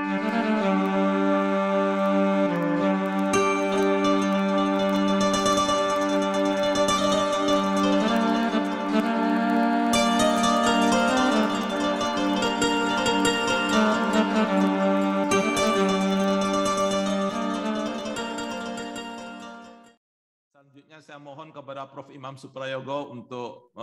Selanjutnya saya mohon kepada Prof. Imam Suprayogo untuk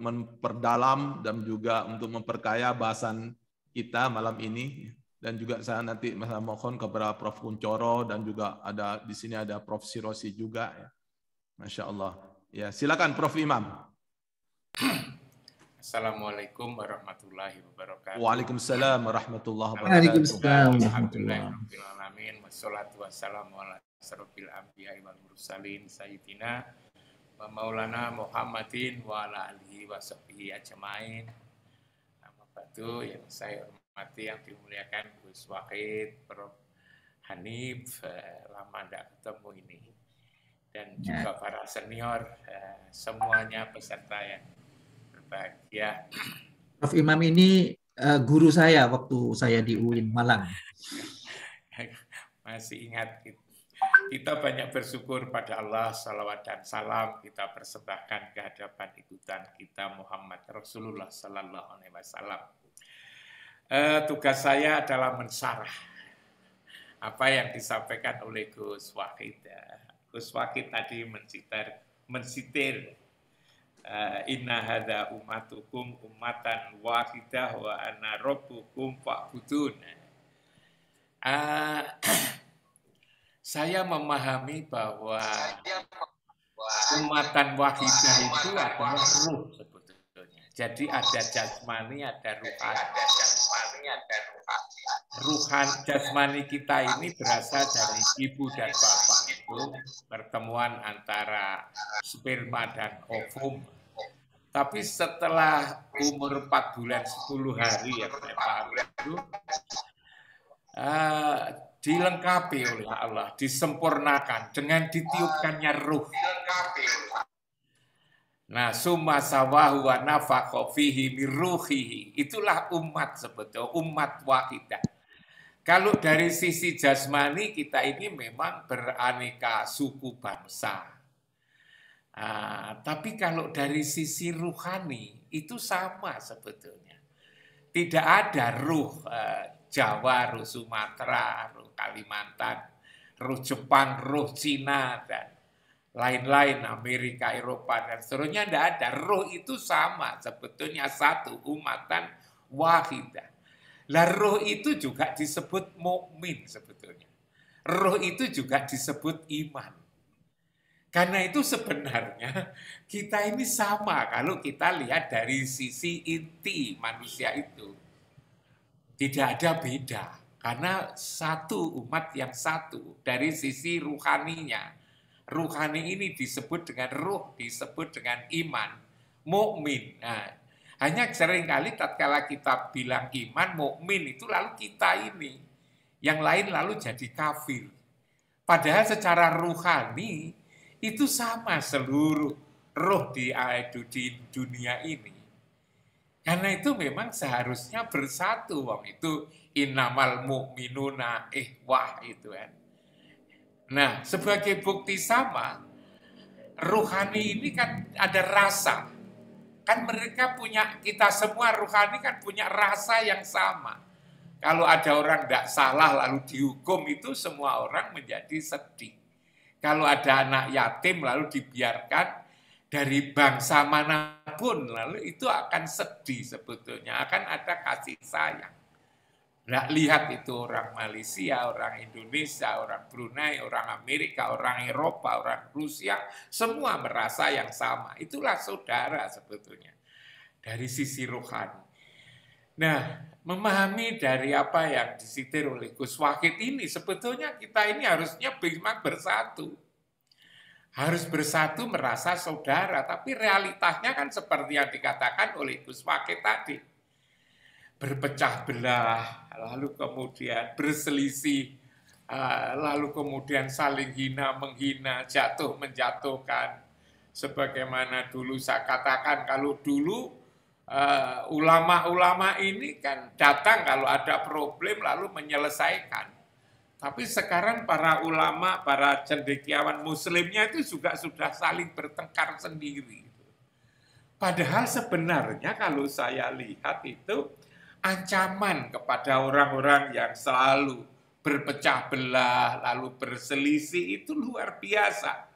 memperdalam dan juga untuk memperkaya bahasan kita malam ini, dan juga saya nanti mohon kepada Prof. Kuncoro, dan juga ada di sini ada Prof. Sirosi juga ya. Masya Allah. Ya, silakan Prof. Imam. Assalamualaikum warahmatullahi wabarakatuh. Waalaikumsalam warahmatullahi wabarakatuh. Waalaikumsalam warahmatullahi wabarakatuh. Wassalatu wassalamu ala asrofil anbiya'i wal mursalin sayyidina wa maulana Muhammadin wa ala alihi wa sahbihi ajmain. Amma ba'du, yang saya hormati, yang dimuliakan Gus Wahid, Prof. Hanif, lama tidak ketemu ini, dan juga para senior, semuanya peserta yang berbahagia. Prof. Imam ini guru saya waktu saya di UIN Malang. Masih ingat, kita banyak bersyukur pada Allah, salawat dan salam kita persembahkan ke hadapan ikutan kita Muhammad Rasulullah Sallallahu Alaihi Wasallam. Tugas saya adalah mensyarah apa yang disampaikan oleh Gus Wahid. Gus Wahid tadi mensitir inna hadza ummatukum ummatan wahidah wa ana rabbukum fa'budun. Saya memahami bahwa umatan wahidah itu adalah ruh sebetulnya. Jadi ada jasmani, ada ruhani. Jasmani kita ini berasal dari ibu dan bapak, itu pertemuan antara sperma dan ovum. Tapi setelah umur 4 bulan 10 hari yang saya pahami itu, dilengkapi oleh Allah, disempurnakan dengan ditiupkannya ruh. Nah, summa sawahu wa nafakha fihi min ruhihi. Itulah umat sebetulnya, umat wahidah. Kalau dari sisi jasmani kita ini memang beraneka suku bangsa. Tapi kalau dari sisi ruhani itu sama sebetulnya. Tidak ada ruh Jawa, ruh Sumatera, ruh Kalimantan, ruh Jepang, ruh Cina, dan lain-lain, Amerika, Eropa, dan seterusnya. Tidak ada. Ruh itu sama, sebetulnya satu, umatan wahidah. Lah ruh itu juga disebut mukmin sebetulnya. Ruh itu juga disebut iman. Karena itu sebenarnya kita ini sama kalau kita lihat dari sisi inti manusia itu. Tidak ada beda, karena satu umat yang satu dari sisi ruhaninya. Ruhani ini disebut dengan ruh, disebut dengan iman, mukmin. Nah, hanya seringkali tatkala kita bilang iman, mukmin itu lalu kita ini, yang lain lalu jadi kafir. Padahal secara ruhani itu sama seluruh roh di dunia ini. Karena itu memang seharusnya bersatu, wong itu innamal mu'minuna ikhwah itu kan. Nah, sebagai bukti sama, ruhani ini kan ada rasa. Kan mereka punya, kita semua ruhani kan punya rasa yang sama. Kalau ada orang tidak salah lalu dihukum, itu semua orang menjadi sedih. Kalau ada anak yatim lalu dibiarkan, dari bangsa manapun, lalu itu akan sedih sebetulnya, akan ada kasih sayang. Nggak lihat itu orang Malaysia, orang Indonesia, orang Brunei, orang Amerika, orang Eropa, orang Rusia, semua merasa yang sama. Itulah saudara sebetulnya, dari sisi rohani. Nah, memahami dari apa yang disitir oleh Gus Wahid ini, sebetulnya kita ini harusnya memang bersatu. Harus bersatu merasa saudara, tapi realitasnya kan seperti yang dikatakan oleh Gus Wahid tadi. Berpecah belah, lalu kemudian berselisih, lalu kemudian saling hina menghina, jatuh menjatuhkan. Sebagaimana dulu saya katakan, kalau dulu ulama-ulama ini kan datang kalau ada problem lalu menyelesaikan. Tapi sekarang para ulama, para cendekiawan muslimnya itu juga sudah saling bertengkar sendiri. Padahal sebenarnya kalau saya lihat itu ancaman kepada orang-orang yang selalu berpecah belah, lalu berselisih itu luar biasa.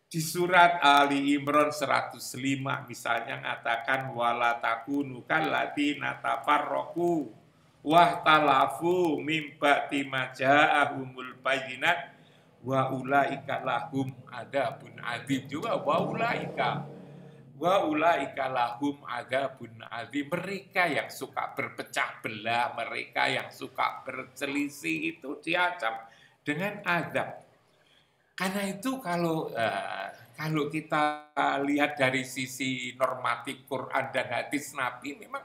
Di surat Ali Imran 105 misalnya mengatakan wala takunu kalladzina tafarraqu wahtalafu mim ba'di ma ja'ahumul bayyinat wa ulaika lahum adzabun adzim, juga wa ulaika lahum adzabun adzim. Mereka yang suka berpecah belah, mereka yang suka berselisih itu diancam dengan azab. Karena itu kalau kita lihat dari sisi normatif Quran dan hadis Nabi, memang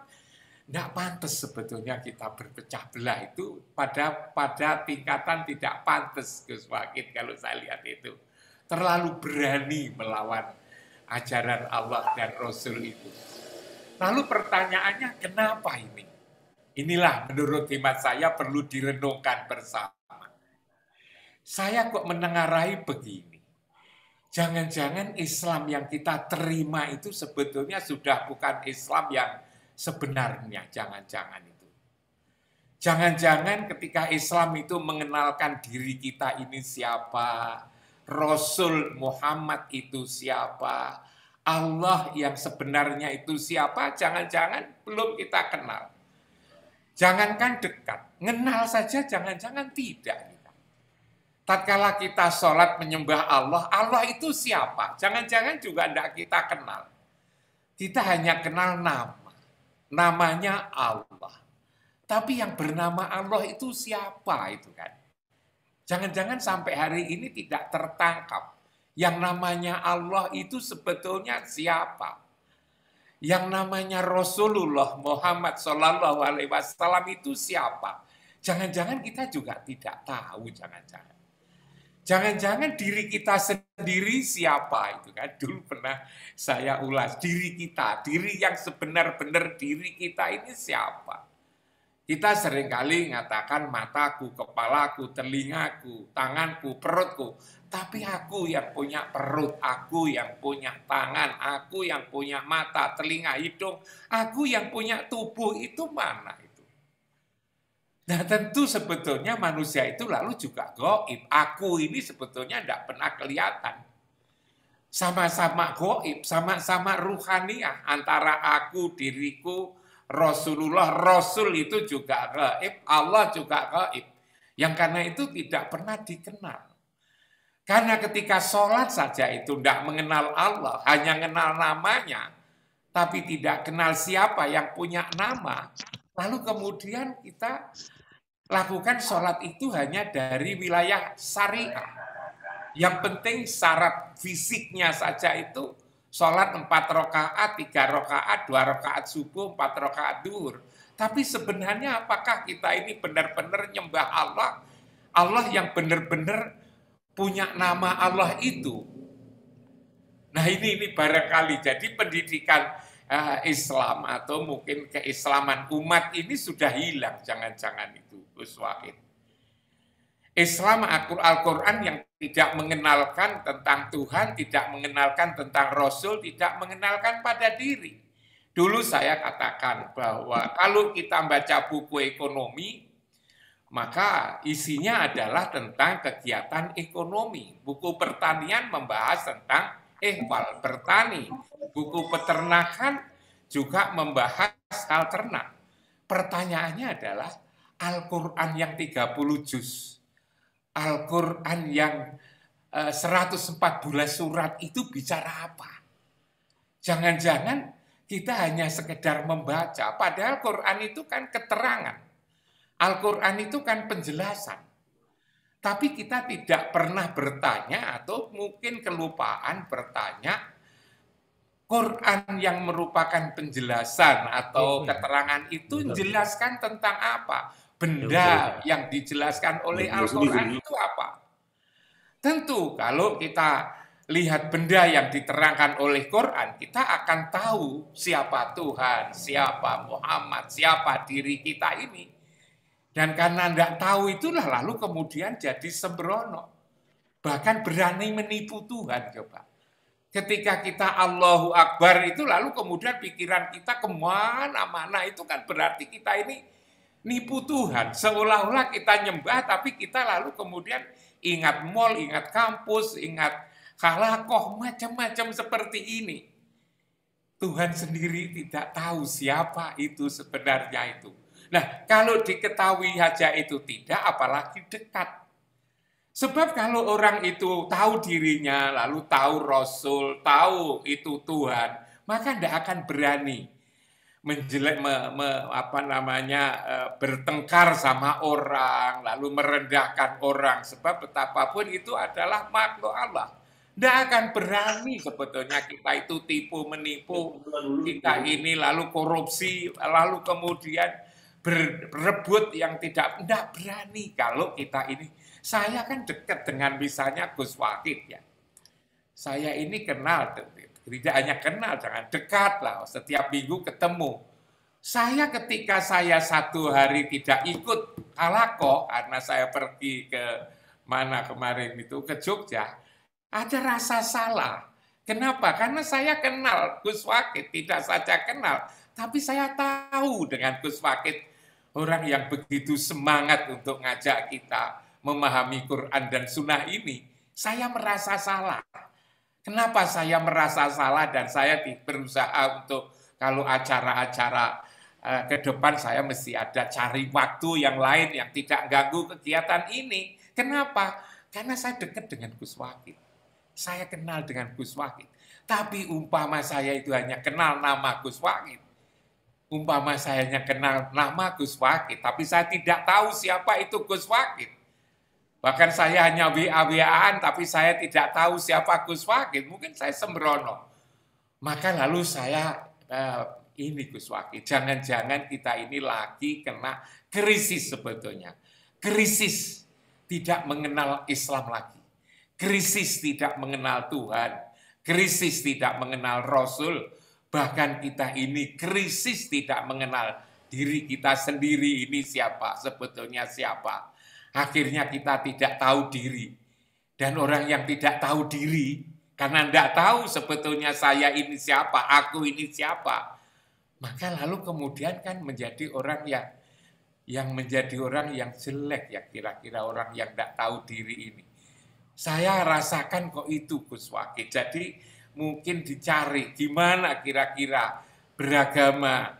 tidak pantas sebetulnya kita berpecah belah itu pada tingkatan tidak pantas, Gus Wakid, kalau saya lihat itu. Terlalu berani melawan ajaran Allah dan Rasul itu. Lalu pertanyaannya, kenapa ini? Inilah menurut hemat saya perlu direnungkan bersama. Saya kok menengarai begini. Jangan-jangan Islam yang kita terima itu sebetulnya sudah bukan Islam yang sebenarnya. Jangan-jangan itu. Jangan-jangan ketika Islam itu mengenalkan diri kita ini siapa, Rasul Muhammad itu siapa, Allah yang sebenarnya itu siapa, jangan-jangan belum kita kenal. Jangankan dekat, kenal saja jangan-jangan tidak. Tatkala kita sholat menyembah Allah, Allah itu siapa? Jangan-jangan juga tidak kita kenal. Kita hanya kenal nama. Namanya Allah. Tapi yang bernama Allah itu siapa itu kan? Jangan-jangan sampai hari ini tidak tertangkap. Yang namanya Allah itu sebetulnya siapa? Yang namanya Rasulullah Muhammad SAW itu siapa? Jangan-jangan kita juga tidak tahu, jangan-jangan. Jangan-jangan diri kita sendiri siapa itu kan. Dulu pernah saya ulas, diri kita, diri yang sebenar-benar diri kita ini siapa. Kita seringkali mengatakan mataku, kepalaku, telingaku, tanganku, perutku. Tapi aku yang punya perut, aku yang punya tangan, aku yang punya mata, telinga, hidung, aku yang punya tubuh itu mana? Nah tentu sebetulnya manusia itu lalu juga gaib. Aku ini sebetulnya tidak pernah kelihatan. Sama-sama gaib, sama-sama ruhaniyah. Antara aku, diriku, Rasulullah, Rasul itu juga gaib, Allah juga gaib. Yang karena itu tidak pernah dikenal. Karena ketika sholat saja itu tidak mengenal Allah, hanya mengenal namanya, tapi tidak kenal siapa yang punya nama. Lalu kemudian kita lakukan sholat itu hanya dari wilayah syariah. Yang penting syarat fisiknya saja itu sholat 4 rakaat, 3 rakaat, 2 rakaat subuh, 4 rakaat duhur. Tapi sebenarnya apakah kita ini benar-benar nyembah Allah? Allah yang benar-benar punya nama Allah itu. Nah ini barangkali jadi pendidikan Islam atau mungkin keislaman umat ini sudah hilang, jangan-jangan itu, Gus Wakid. Islam Al-Quran yang tidak mengenalkan tentang Tuhan, tidak mengenalkan tentang Rasul, tidak mengenalkan pada diri. Dulu saya katakan bahwa kalau kita baca buku ekonomi, maka isinya adalah tentang kegiatan ekonomi. Buku pertanian membahas tentang ihwal bertani. Buku peternakan juga membahas hal ternak. Pertanyaannya adalah Al-Quran yang 30 juz, Al-Quran yang 114 surat itu bicara apa? Jangan-jangan kita hanya sekedar membaca, padahal Quran itu kan keterangan. Al-Quran itu kan penjelasan. Tapi kita tidak pernah bertanya atau mungkin kelupaan bertanya, Quran yang merupakan penjelasan atau keterangan itu menjelaskan tentang apa? Benda yang dijelaskan oleh Al-Quran itu apa? Tentu kalau kita lihat benda yang diterangkan oleh Quran, kita akan tahu siapa Tuhan, siapa Muhammad, siapa diri kita ini. Dan karena tidak tahu itulah lalu kemudian jadi sembrono. Bahkan berani menipu Tuhan, coba. Ketika kita Allahu Akbar itu lalu kemudian pikiran kita kemana-mana, itu kan berarti kita ini nipu Tuhan. Seolah-olah kita nyembah tapi kita lalu kemudian ingat mall, ingat kampus, ingat halakoh, macam-macam seperti ini. Tuhan sendiri tidak tahu siapa itu sebenarnya itu. Nah, kalau diketahui saja itu tidak, apalagi dekat. Sebab kalau orang itu tahu dirinya, lalu tahu Rasul, tahu itu Tuhan, maka tidak akan berani bertengkar sama orang, lalu merendahkan orang. Sebab betapapun itu adalah makhluk Allah. Tidak akan berani sebetulnya kita itu tipu menipu, kita ini lalu korupsi, lalu kemudian berebut yang tidak berani kalau kita ini. Saya kan dekat dengan misalnya Gus Wakid ya. Saya ini kenal, tidak hanya kenal, jangan dekat lah, setiap minggu ketemu. Saya ketika saya satu hari tidak ikut halakoh karena saya pergi ke mana kemarin itu, ke Jogja, ada rasa salah. Kenapa? Karena saya kenal Gus Wakid, tidak saja kenal, tapi saya tahu dengan Gus Wakid orang yang begitu semangat untuk ngajak kita memahami Quran dan Sunnah ini. Saya merasa salah. Kenapa saya merasa salah dan saya berusaha untuk kalau acara-acara ke depan saya mesti ada cari waktu yang lain yang tidak ganggu kegiatan ini. Kenapa? Karena saya dekat dengan Gus Wakid. Saya kenal dengan Gus Wakid. Tapi umpama saya itu hanya kenal nama Gus Wakid. Umpama saya hanya kenal nama Gus Wakid, tapi saya tidak tahu siapa itu Gus Wakid. Bahkan saya hanya WA-WA-an, tapi saya tidak tahu siapa Gus Wakid. Mungkin saya sembrono. Maka lalu saya, ini Gus Wakid, jangan-jangan kita ini lagi kena krisis sebetulnya. Krisis tidak mengenal Islam lagi. Krisis tidak mengenal Tuhan, krisis tidak mengenal Rasul, bahkan kita ini krisis tidak mengenal diri kita sendiri ini siapa, sebetulnya siapa. Akhirnya kita tidak tahu diri. Dan orang yang tidak tahu diri, karena tidak tahu sebetulnya saya ini siapa, aku ini siapa, maka lalu kemudian kan menjadi orang yang menjadi orang yang jelek ya, kira-kira orang yang tidak tahu diri ini. Saya rasakan kok itu Gus Wakid. Jadi mungkin dicari gimana kira-kira beragama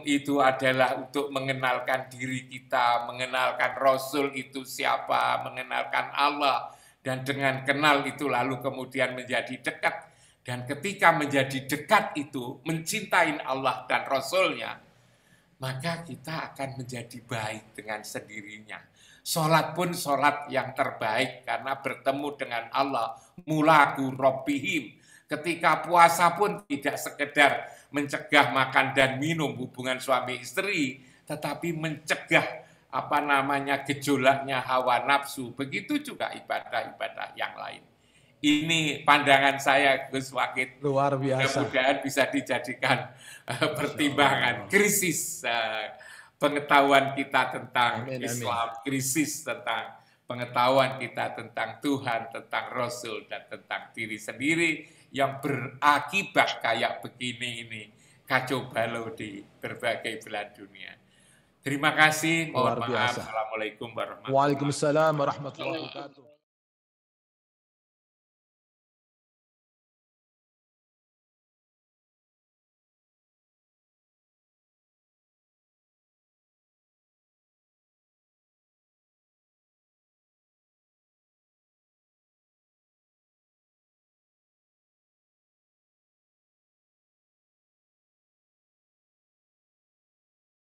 itu adalah untuk mengenalkan diri kita, mengenalkan Rasul itu siapa, mengenalkan Allah. Dan dengan kenal itu lalu kemudian menjadi dekat. Dan ketika menjadi dekat itu, mencintai Allah dan Rasulnya, maka kita akan menjadi baik dengan sendirinya. Sholat pun sholat yang terbaik karena bertemu dengan Allah. Mulaku Rabbihim. Ketika puasa pun tidak sekedar mencegah makan dan minum hubungan suami istri, tetapi mencegah gejolaknya hawa nafsu. Begitu juga ibadah-ibadah yang lain. Ini pandangan saya Gus Wakid. Luar biasa. Mudah-mudahan bisa dijadikan pertimbangan. Krisis pengetahuan kita tentang Islam, krisis tentang pengetahuan kita tentang Tuhan, tentang Rasul, dan tentang diri sendiri yang berakibat kayak begini ini, kacau balau di berbagai belahan dunia. Terima kasih, mohon maaf. Assalamualaikum warahmatullahi wabarakatuh. Waalaikumsalam warahmatullahi wabarakatuh.